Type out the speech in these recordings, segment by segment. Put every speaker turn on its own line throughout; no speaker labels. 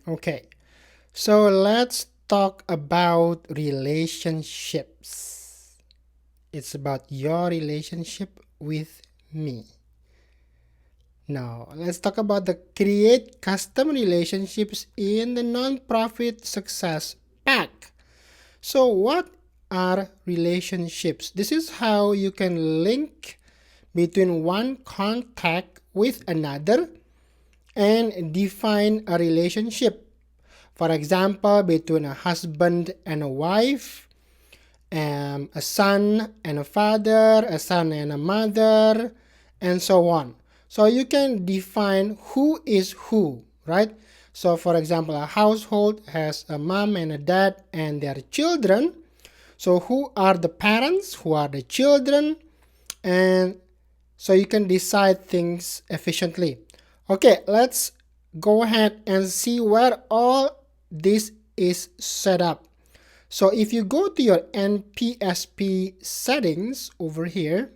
Okay, so let's talk about relationships. It's about your relationship with me. Now, let's talk about the create custom relationships in the nonprofit success pack. So, what are relationships? This is how you can link between one contact with another and define a relationship. For example, between a husband and a wife, a son and a father, a son and a mother, and so on. So you can define who is who, right? So for example, a household has a mom and a dad and their children. So who are the parents, who are the children, and so you can decide things efficiently. Okay, let's go ahead and see where all this is set up. So if you go to your NPSP settings over here,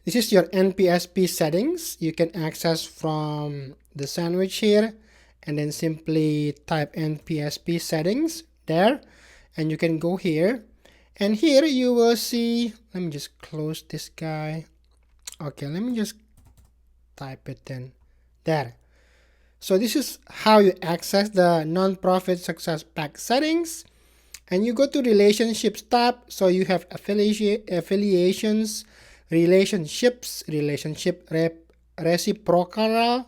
this is your NPSP settings. You can access from the sandwich here and then simply type NPSP settings there, and you can go here, and here you will see, let me just close this guy. Okay, let me just type it in there. So this is how you access the nonprofit success pack settings, and you go to relationships tab. So you have affiliations, relationships, reciprocal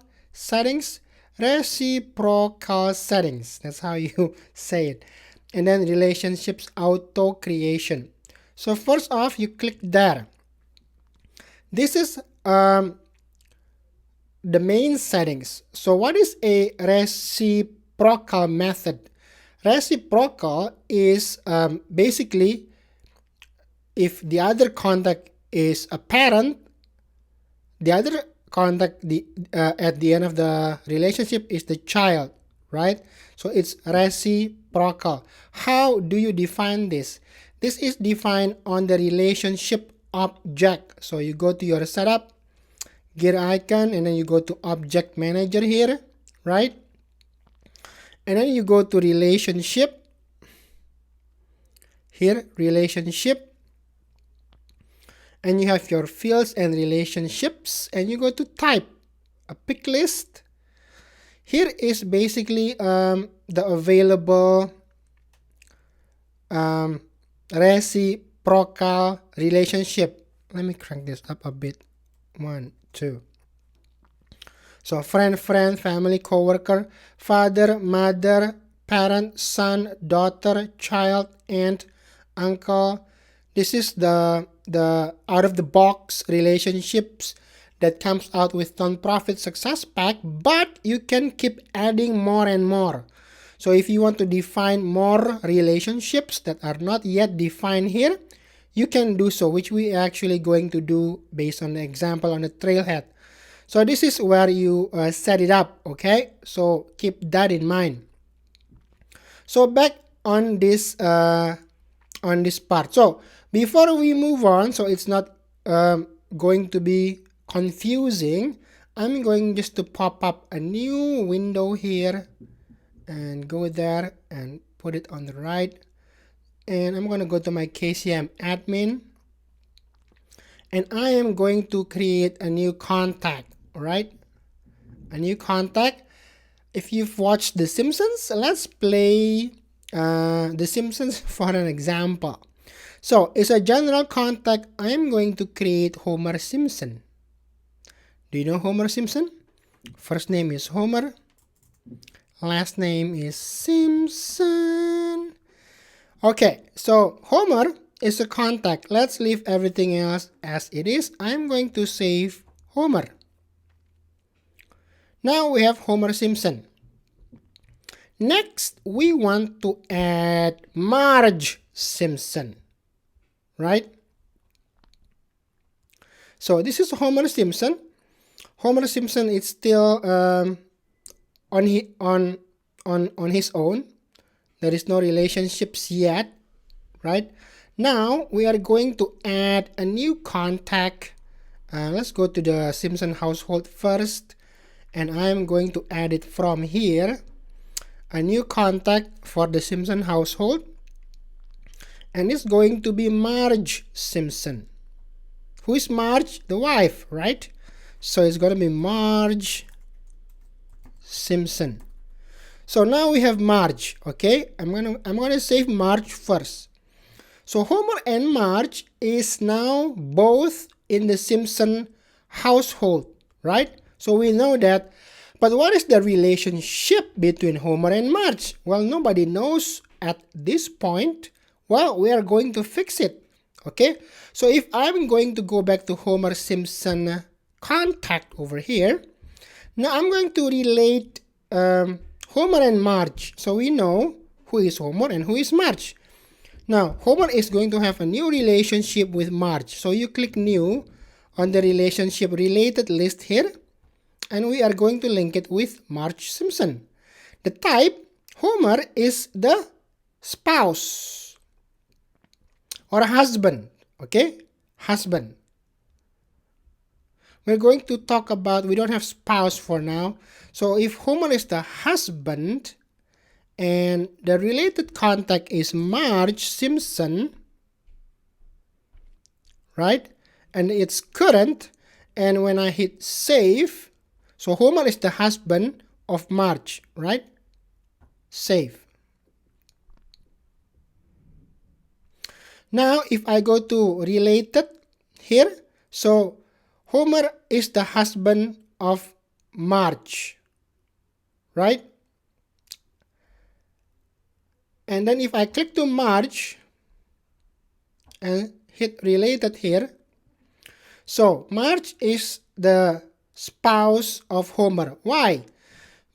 settings, that's how you say it, and then relationships auto creation. So first off, you click there. This is the main settings. So what is a reciprocal method? Reciprocal is basically if the other contact is a parent, the other contact at the end of the relationship is the child, right? So it's reciprocal. How do you define this? This is defined on the relationship object. So you go to your setup, gear icon, and then you go to object manager here, right? And then you go to relationship here, relationship, and you have your fields and relationships, and you go to type a pick list. Here is basically the available reciprocal relationship. Let me crank this up a bit. 1, 2. So friend, family, coworker, father, mother, parent, son, daughter, child, aunt, uncle. This is the out of the box relationships that comes out with nonprofit success pack, but you can keep adding more and more. So if you want to define more relationships that are not yet defined here, you can do so, which we are actually going to do based on the example on the trailhead. So this is where you set it up, okay? So keep that in mind. So back on this part. So before we move on, so it's not going to be confusing, I'm going just to pop up a new window here and go there and put it on the right. And I'm going to go to my KCM admin, and I am going to create a new contact, right? A new contact. If you've watched The Simpsons, let's play The Simpsons for an example. So it's a general contact. I'm going to create Homer Simpson. Do you know Homer Simpson? First name is Homer. Last name is Simpson. Okay, so Homer is a contact. Let's leave everything else as it is. I'm going to save Homer. Now we have Homer Simpson. Next, we want to add Marge Simpson, right? So this is Homer Simpson. Homer Simpson is still on his own. There is no relationships yet, right? Now we are going to add a new contact. Let's go to the Simpson household first, and I'm going to add it from here. a new contact for the Simpson household, and it's going to be Marge Simpson. Who is Marge? The wife, right? So it's going to be Marge Simpson. So now we have Marge. Okay, I'm gonna save Marge first. So Homer and Marge is now both in the Simpson household, right? So we know that. But what is the relationship between Homer and Marge? Well, nobody knows at this point. Well, we are going to fix it. Okay, so if I'm going to go back to Homer Simpson contact over here, now I'm going to relate Homer and Marge. So we know who is Homer and who is Marge. Now, Homer is going to have a new relationship with Marge. So you click New on the relationship related list here, and we are going to link it with Marge Simpson. The type, Homer is the spouse or husband. Okay, husband. We're going to talk about, we don't have spouse for now. So if Homer is the husband and the related contact is Marge Simpson, right? And it's current, and when I hit save, so Homer is the husband of Marge, right? Save. Now if I go to related here, so Homer is the husband of Marge, right? And then if I click to Marge and hit related here, so Marge is the spouse of Homer. Why?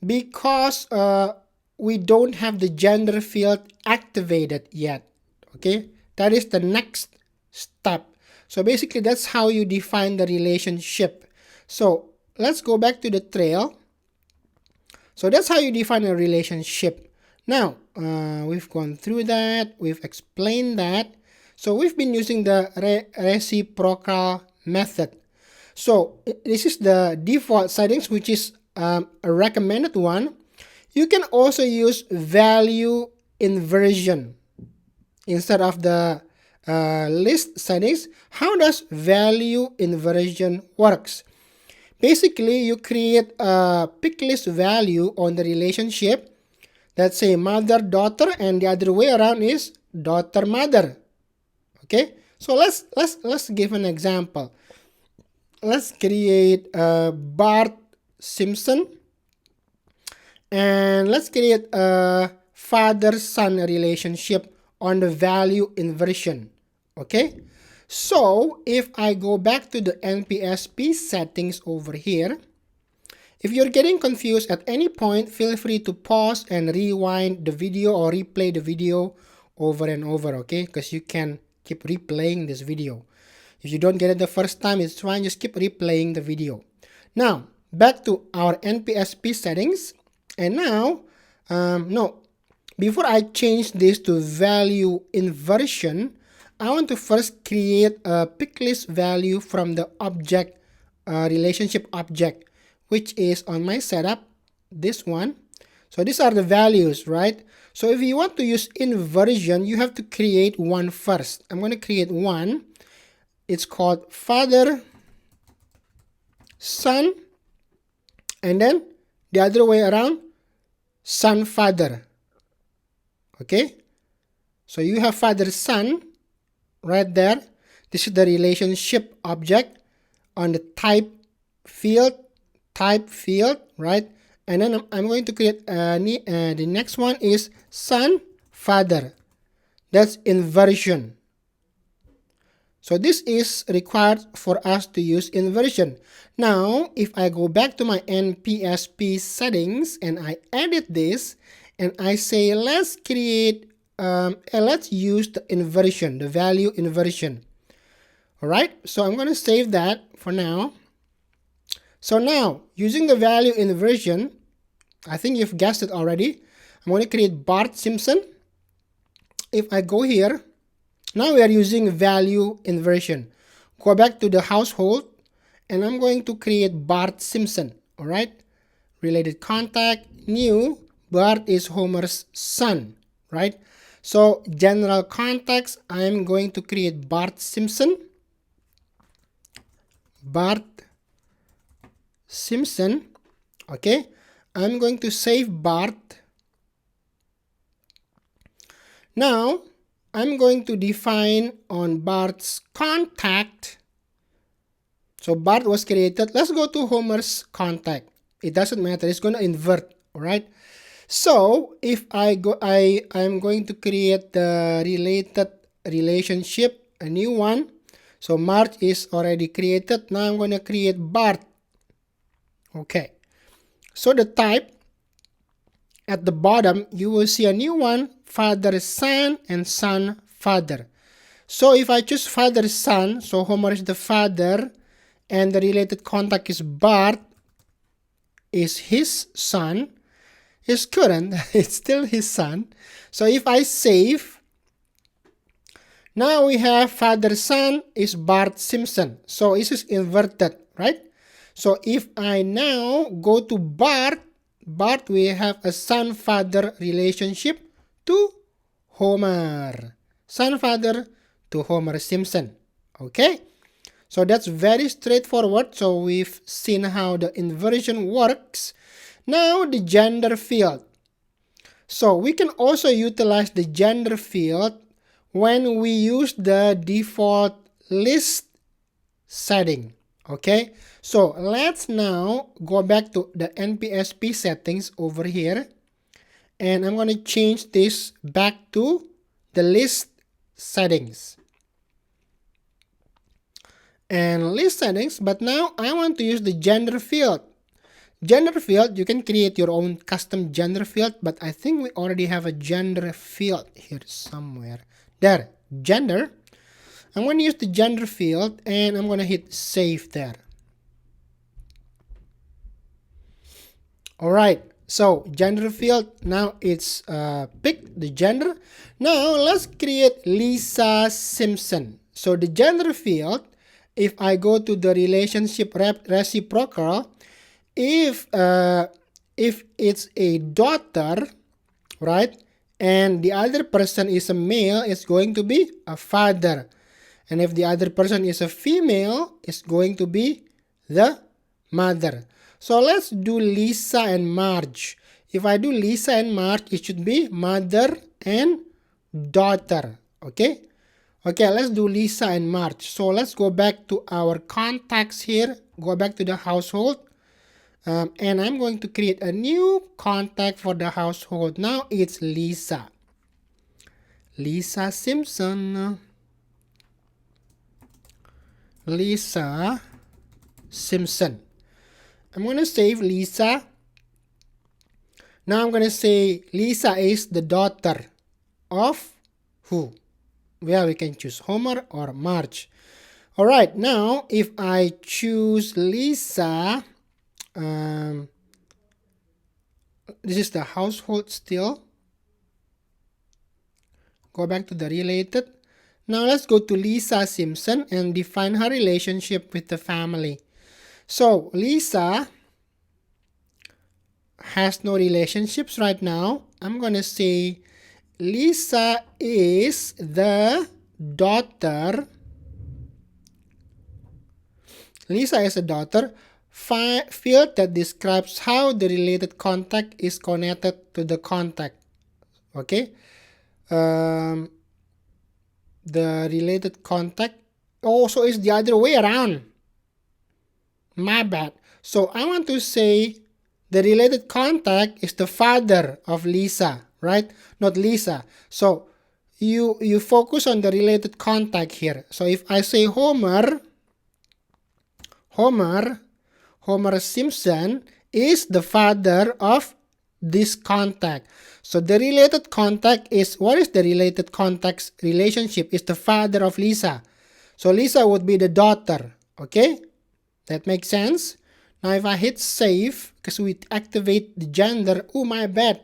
Because we don't have the gender field activated yet. Okay, that is the next step. So basically that's how you define the relationship. So let's go back to the trail. So that's how you define a relationship. Now we've gone through that, we've explained that. So we've been using the reciprocal method. So this is the default settings, which is a recommended one. You can also use value inversion instead of the list settings. How does value inversion works? Basically, you create a pick list value on the relationship. Let's say mother daughter, and the other way around is daughter mother. Okay, so let's give an example. Let's create Bart Simpson, and let's create a father-son relationship on the value inversion. Okay, so if I go back to the NPSP settings over here, if you're getting confused at any point, feel free to pause and rewind the video or replay the video over and over, okay? Because you can keep replaying this video. If you don't get it the first time, it's fine, just keep replaying the video. Now, back to our NPSP settings. And now, before I change this to value inversion, I want to first create a pick list value from the object, relationship object, which is on my setup, this one. So these are the values, right? So if you want to use inversion, you have to create one first. I'm going to create one. It's called father, son, and then the other way around, son, father. Okay? So you have father, son, right there. This is the relationship object on the type field, right? And then I'm going to create the next one is son, father. That's inversion. So this is required for us to use inversion. Now, if I go back to my NPSP settings and I edit this and I say let's create, let's use the inversion, the value inversion. All right, so I'm going to save that for now. So now, using the value inversion, I think you've guessed it already. I'm going to create Bart Simpson. If I go here, now we are using value inversion. Go back to the household, and I'm going to create Bart Simpson. All right, related contact, new, Bart is Homer's son, right? So general context, I'm going to create Bart Simpson. Bart Simpson. Okay, I'm going to save Bart. Now I'm going to define on Bart's contact. So Bart was created. Let's go to Homer's contact. It doesn't matter. It's going to invert. All right. So if I'm going to create the related relationship, a new one. So Marge is already created. Now I'm going to create Bart. Okay. So the type at the bottom, you will see a new one, father son and son father. So if I choose father son, so Homer is the father and the related contact is Bart is his son. His current, it's still his son. So if I save, now we have father son is Bart Simpson. So this is inverted, right? So if I now go to Bart, we have a son-father relationship to Homer. Son-father to Homer Simpson. Okay? So that's very straightforward. So we've seen how the inversion works. Now the gender field. So we can also utilize the gender field when we use the default list setting. Okay, so let's now go back to the NPSP settings over here, and I'm going to change this back to the list settings. And list settings, but now I want to use the gender field. Gender field, you can create your own custom gender field, but I think we already have a gender field here somewhere. There, gender. I'm going to use the gender field and I'm going to hit save there. Alright, so gender field, now it's picked the gender. Now let's create Lisa Simpson. So the gender field, if I go to the relationship reciprocal, if it's a daughter, right, and the other person is a male, it's going to be a father. And if the other person is a female, it's going to be the mother. So let's do Lisa and Marge. If I do Lisa and Marge, it should be mother and daughter. Okay? Okay, let's do Lisa and Marge. So let's go back to our contacts here. Go back to the household. And I'm going to create a new contact for the household. Now it's Lisa. Lisa Simpson. Lisa Simpson. I'm going to save Lisa. Now I'm going to say Lisa is the daughter of who? Well, we can choose Homer or Marge. Alright, now if I choose Lisa, this is the household still. Go back to the related. Now let's go to Lisa Simpson and define her relationship with the family. So Lisa has no relationships right now. I'm going to say Lisa is the daughter. Lisa is a daughter. Field that describes how the related contact is connected to the contact. Okay. The related contact also is the other way around. My bad. So I want to say the related contact is the father of Lisa, right? Not Lisa. So you focus on the related contact here. So if I say Homer Simpson is the father of this contact. So the related contact is, what is the related contact's relationship? Is the father of Lisa. So Lisa would be the daughter. Okay? That makes sense? Now if I hit save, because we activate the gender, oh my bad.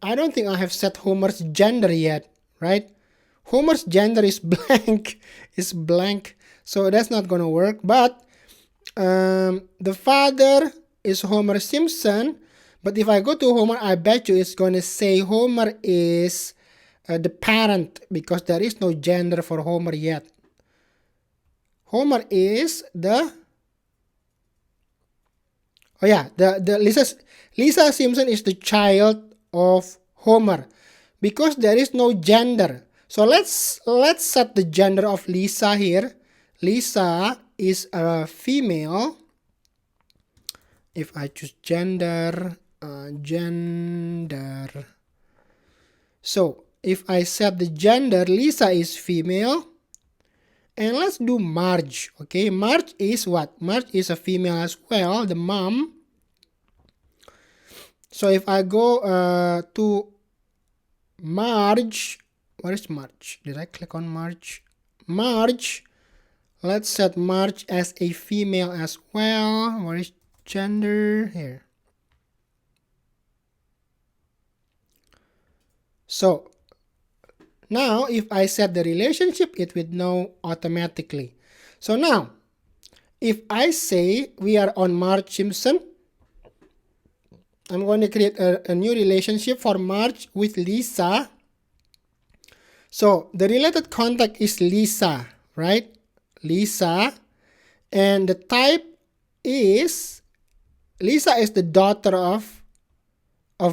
I don't think I have set Homer's gender yet, right? Homer's gender is blank. It's blank. So that's not going to work. But the father is Homer Simpson. But if I go to Homer, I bet you it's going to say Homer is the parent, because there is no gender for Homer yet. Homer is the Lisa Simpson is the child of Homer, because there is no gender. So let's set the gender of Lisa here. Lisa is a female. If I choose gender, so if I set the gender, Lisa is female. And let's do Marge. Okay, Marge is what? Marge is a female as well, the mom. So if I go to Marge, where is Marge? Did I click on Marge? Marge, let's set Marge as a female as well. Where is gender? Here. So now if I set the relationship, it will know automatically. So now if I say we are on Marge Simpson, I'm going to create a new relationship for Marge with Lisa. So the related contact is Lisa, right? Lisa. And the type is, Lisa is the daughter of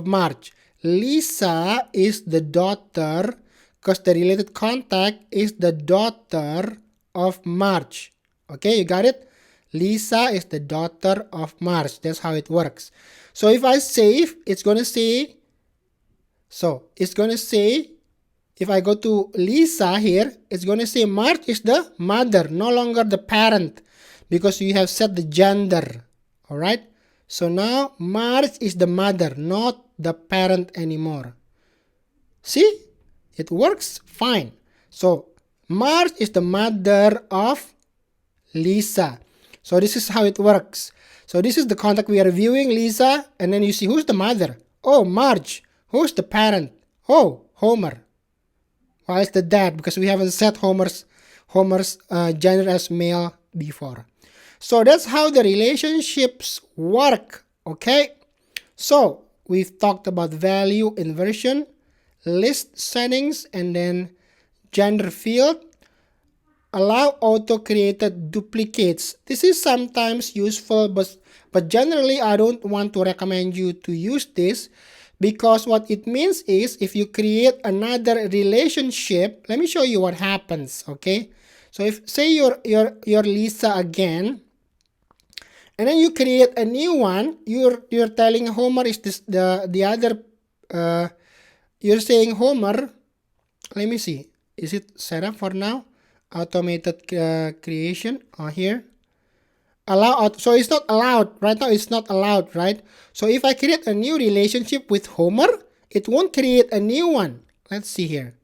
Marge. Lisa is the daughter, because the related contact is the daughter of Marge. Okay, you got it? Lisa is the daughter of Marge. That's how it works. So if I save, it's going to say, if I go to Lisa here, it's going to say Marge is the mother, no longer the parent, because you have set the gender. All right. So now Marge is the mother, not the parent anymore. See? It works fine. So Marge is the mother of Lisa. So this is how it works. So this is the contact we are viewing, Lisa, and then you see who's the mother. Oh, Marge. Who's the parent? Oh, Homer. Why is the dad? Because we haven't set Homer's gender as male before. So that's how the relationships work. Okay. So we've talked about value inversion, list settings, and then gender field. Allow auto-created duplicates. This is sometimes useful, but generally I don't want to recommend you to use this, because what it means is if you create another relationship, let me show you what happens. Okay, so if say you're Lisa again, and then you create a new one, you're telling Homer is this the other. You're saying Homer. Let me see. Is it set up for now? Automated creation here. Allow. So it's not allowed right now. It's not allowed, right? So if I create a new relationship with Homer, it won't create a new one. Let's see here.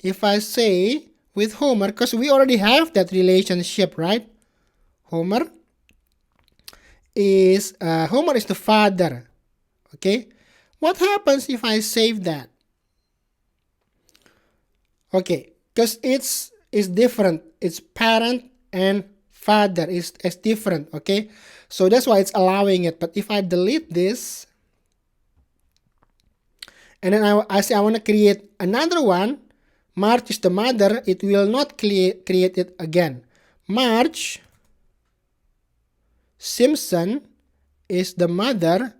If I say with Homer, because we already have that relationship, right? Homer is the father. Okay. What happens if I save that? Okay, because it's different. It's parent and father is different. Okay, so that's why it's allowing it. But if I delete this, and then I say I want to create another one, Marge is the mother, it will not create it again. Marge Simpson is the mother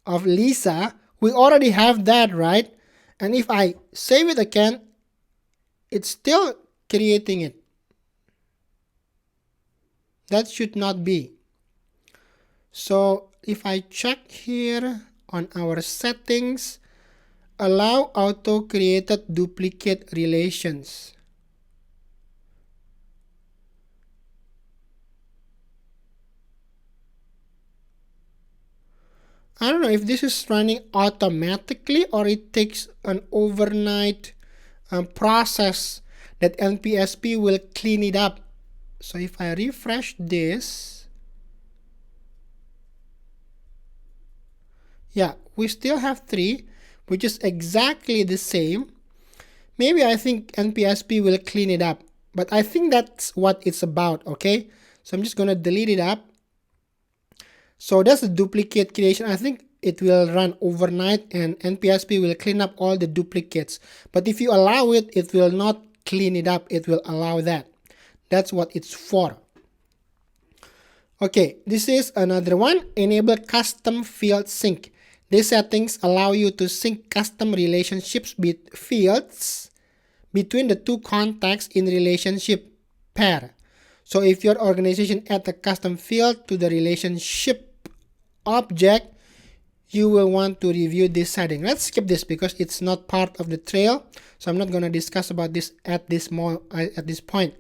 of Lisa. We already have that, right? And if I save it again, it's still creating it. That should not be. So if I check here on our settings, allow auto-created duplicate relations. I don't know if this is running automatically or it takes an overnight process that NPSP will clean it up. So if I refresh this, yeah, we still have 3, which is exactly the same. Maybe I think NPSP will clean it up, but I think that's what it's about. Okay, so I'm just gonna delete it up. So that's the duplicate creation. I think it will run overnight and NPSP will clean up all the duplicates. But if you allow it, it will not clean it up. It will allow that. That's what it's for. Okay, this is another one. Enable custom field sync. These settings allow you to sync custom relationships with fields between the two contacts in relationship pair. So if your organization adds a custom field to the relationship object, you will want to review this setting. Let's skip this because it's not part of the trail. So I'm not going to discuss about this at this point.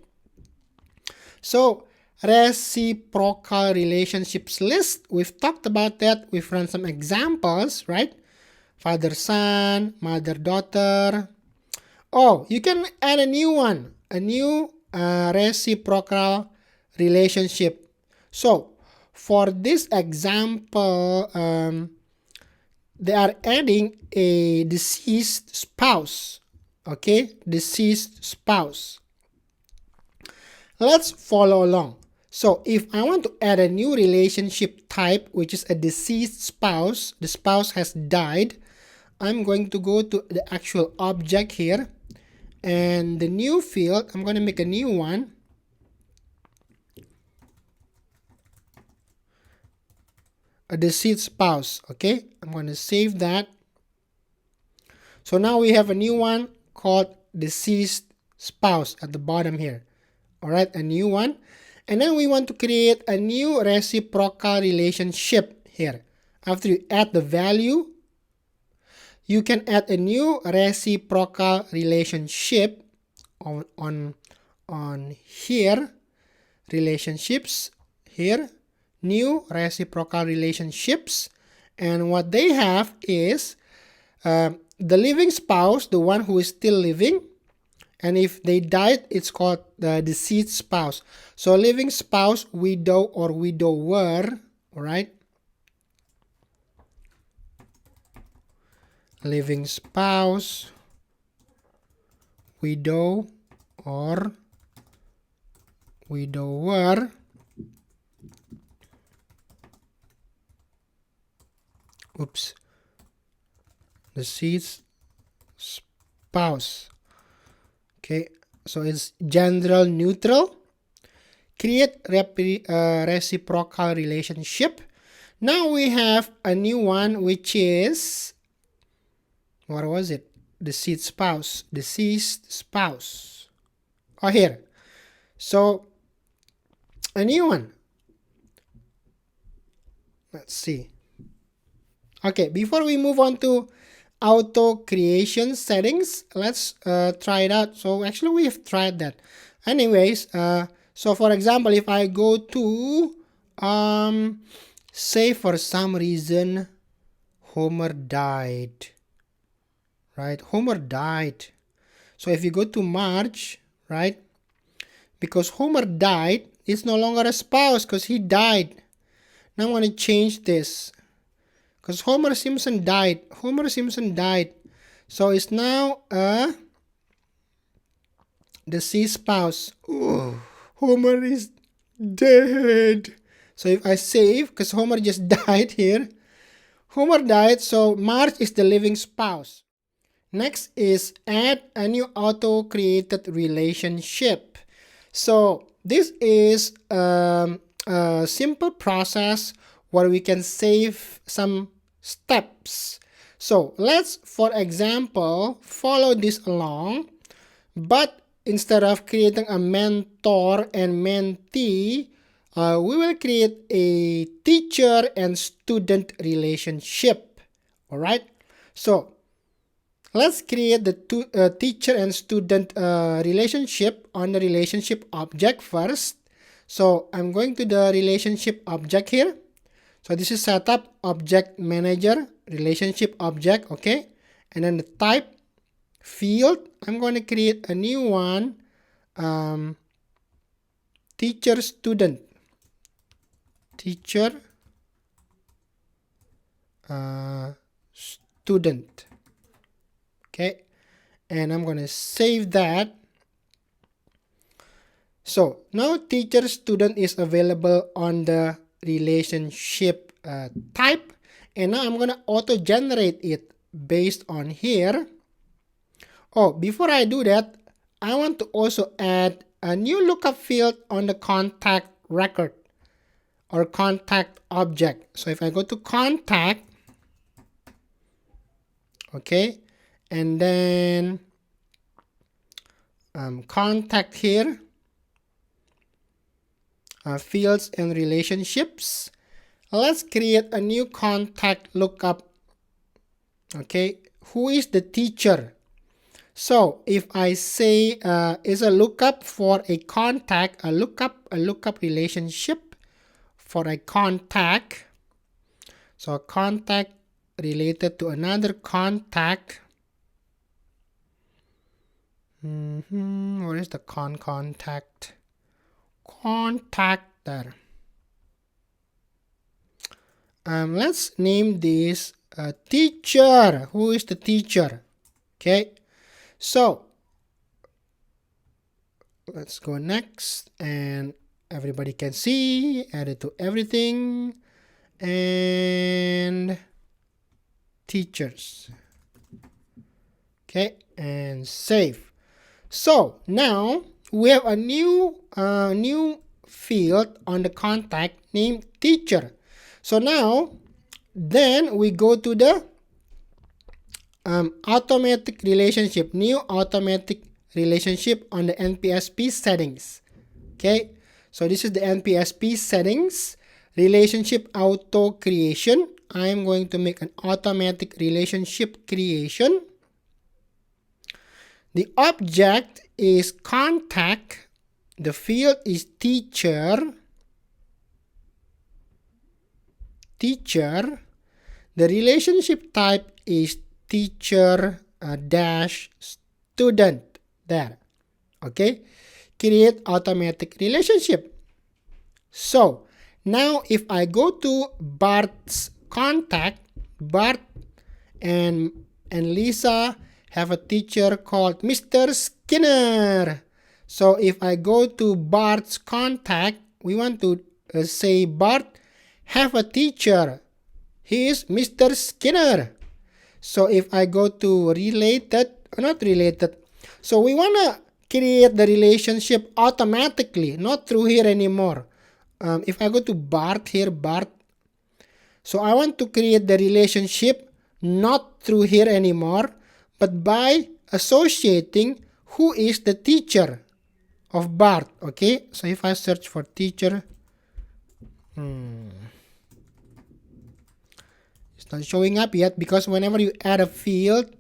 So reciprocal relationships list, we've talked about that. We've run some examples, right? Father son, mother daughter. Oh, you can add a new one, a new reciprocal relationship. So for this example, they are adding a deceased spouse. Okay, deceased spouse. Let's follow along. So if I want to add a new relationship type, which is a deceased spouse, the spouse has died, I'm going to go to the actual object here, and the new field, I'm going to make a new one. A deceased spouse. Okay, I'm going to save that. So now we have a new one called deceased spouse at the bottom here. All right, a new one. And then we want to create a new reciprocal relationship here. After you add the value, you can add a new reciprocal relationship on here, relationships here, new reciprocal relationships. And what they have is the living spouse, the one who is still living. And if they died, it's called the deceased spouse. So living spouse, widow or widower, all right? Living spouse, widow or widower. Oops. Deceased spouse. Okay, so it's gender neutral. Create reciprocal relationship. Now we have a new one, which is, what was it? Deceased spouse. Deceased spouse. Oh, here. So a new one. Let's see. Okay, before we move on to auto creation settings, let's try it out. So actually we have tried that. Anyways, so for example, if I go to say for some reason Homer died, right? Homer died. So if you go to March, right, because Homer died, it's no longer a spouse because he died. Now I'm going to change this. Because Homer Simpson died. Homer Simpson died. So it's now a deceased spouse. Oh, Homer is dead. So if I save, because Homer just died here. Homer died, so Marge is the living spouse. Next is add a new auto-created relationship. So this is a simple process where we can save some steps. So let's, for example, follow this along, but instead of creating a mentor and mentee, we will create a teacher and student relationship. All right, so let's create the teacher and student relationship on the relationship object first. So I'm going to the relationship object here. So this is setup object manager relationship object, okay? And then the type field, I'm going to create a new one, teacher student, teacher student, okay? And I'm going to save that. So now teacher student is available on the relationship type, And now I'm going to auto-generate it based on here. Oh, before I do that, I want to also add a new lookup field on the contact record or contact object. So if I go to contact, okay, and then contact here, fields and relationships, let's create a new contact lookup. Okay, who is the teacher? So if I say is a lookup for a contact, a lookup relationship for a contact. So a contact related to another contact. Where is the contact? Contactor. Let's name this teacher. Who is the teacher? Okay. So let's go next, and everybody can see, add it to everything, and teachers. Okay, and save. So now we have a new field on the contact named teacher. So now then we go to the automatic relationship, new automatic relationship on the NPSP settings. Okay, so this is the NPSP settings, relationship auto creation. I am going to make an automatic relationship creation. The object is contact, the field is teacher, the relationship type is teacher dash student. There. Okay, create automatic relationship. So now if I go to Bart's contact, Bart and Lisa have a teacher called Mr. Skinner. So if I go to Bart's contact, we want to say Bart have a teacher. He is Mr. Skinner. So if I go to related, not related, so we want to create the relationship automatically, not through here anymore. If I go to Bart here, Bart, so I want to create the relationship not through here anymore, but by associating who is the teacher of Bart. Okay, so if I search for teacher, it's not showing up yet because whenever you add a field,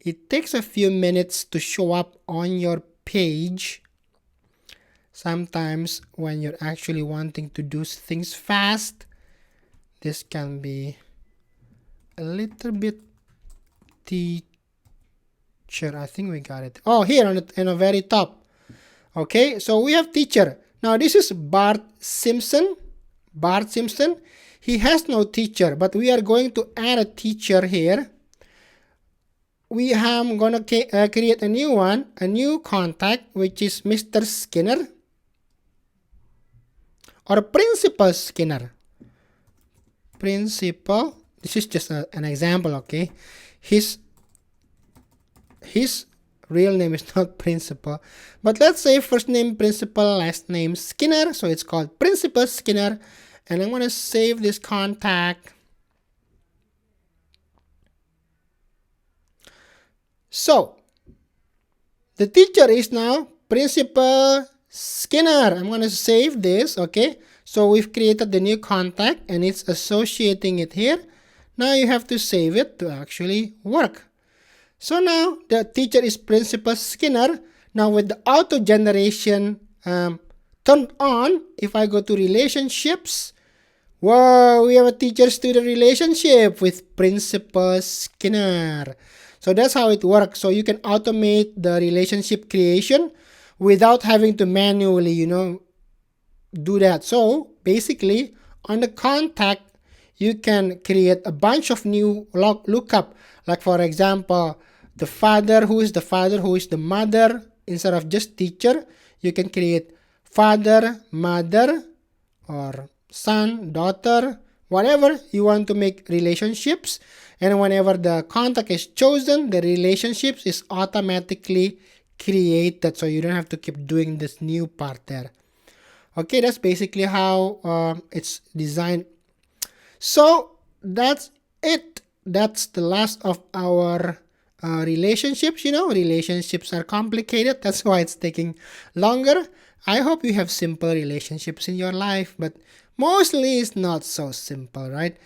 it takes a few minutes to show up on your page. Sometimes when you're actually wanting to do things fast, this can be a little bit teacher. I think we got it. Oh, here on the very top. Okay, so we have teacher. Now this is Bart Simpson. Bart Simpson. He has no teacher, but we are going to add a teacher here. We are going to create a new one, a new contact, which is Mr. Skinner or Principal Skinner. Principal, this is just an example, okay? His real name is not Principal, but let's say first name Principal, last name Skinner, so it's called Principal Skinner, and I'm going to save this contact. So the teacher is now Principal Skinner. I'm going to save this. Okay, so we've created the new contact and it's associating it here. Now you have to save it to actually work. So now the teacher is Principal Skinner. Now with the auto generation turned on, if I go to relationships, wow, we have a teacher-student relationship with Principal Skinner. So that's how it works. So you can automate the relationship creation without having to manually, do that. So basically, on the contact, you can create a bunch of new lookup. Like for example, the father, who is the mother, instead of just teacher, you can create father, mother, or son, daughter, whatever you want to make relationships, and whenever the contact is chosen, the relationships is automatically created, so you don't have to keep doing this new part there. Okay, that's basically how it's designed. So that's it. That's the last of our relationships. Relationships are complicated. That's why it's taking longer. I hope you have simple relationships in your life, but mostly it's not so simple, right?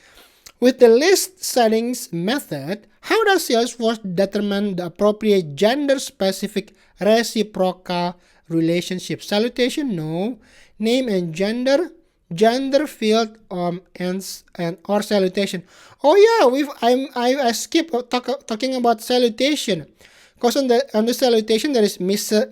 With the list settings method, how does Salesforce determine the appropriate gender-specific reciprocal relationship? Salutation, no. Name and gender, gender field, and or salutation. Oh yeah, I skipped talking about salutation, because on the salutation there is Mr.,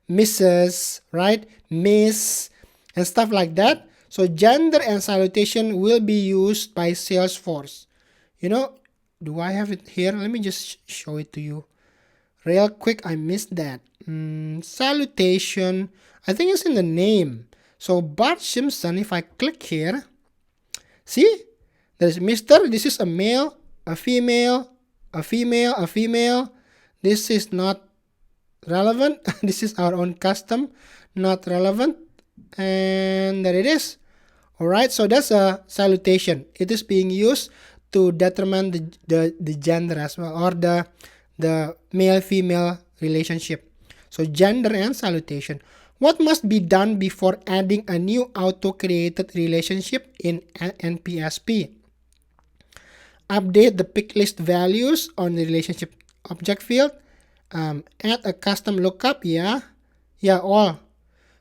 Mrs., right, Miss, and stuff like that. So gender and salutation will be used by Salesforce. Do I have it here? Let me just show it to you real quick. I missed that. Salutation, I think it's in the name. So Bart Simpson, if I click here, see, there's Mr. This is a male, a female, a female, a female. This is not relevant. This is our own custom, not relevant. And there it is. All right, so that's a salutation. It is being used to determine the gender as well, or the male-female relationship. So gender and salutation. What must be done before adding a new auto-created relationship in NPSP? Update the pick list values on the relationship object field. Add a custom lookup. Yeah, all.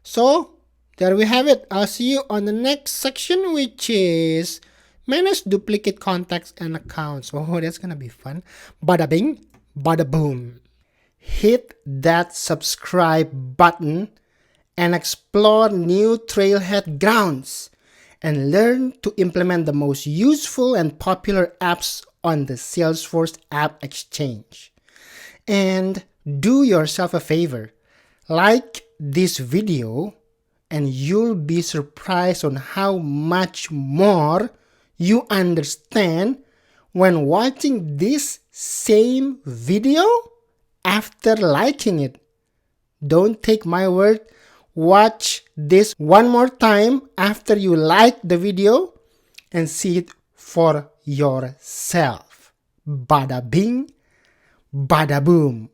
So there we have it. I'll see you on the next section, which is manage duplicate contacts and accounts. Oh, that's gonna be fun. Bada bing, bada boom. Hit that subscribe button and explore new trailhead grounds and learn to implement the most useful and popular apps on the Salesforce App Exchange. And do yourself a favor, like this video, and you'll be surprised on how much more you understand when watching this same video after liking it. Don't take my word. Watch this one more time after you like the video and see it for yourself. Bada bing, bada boom.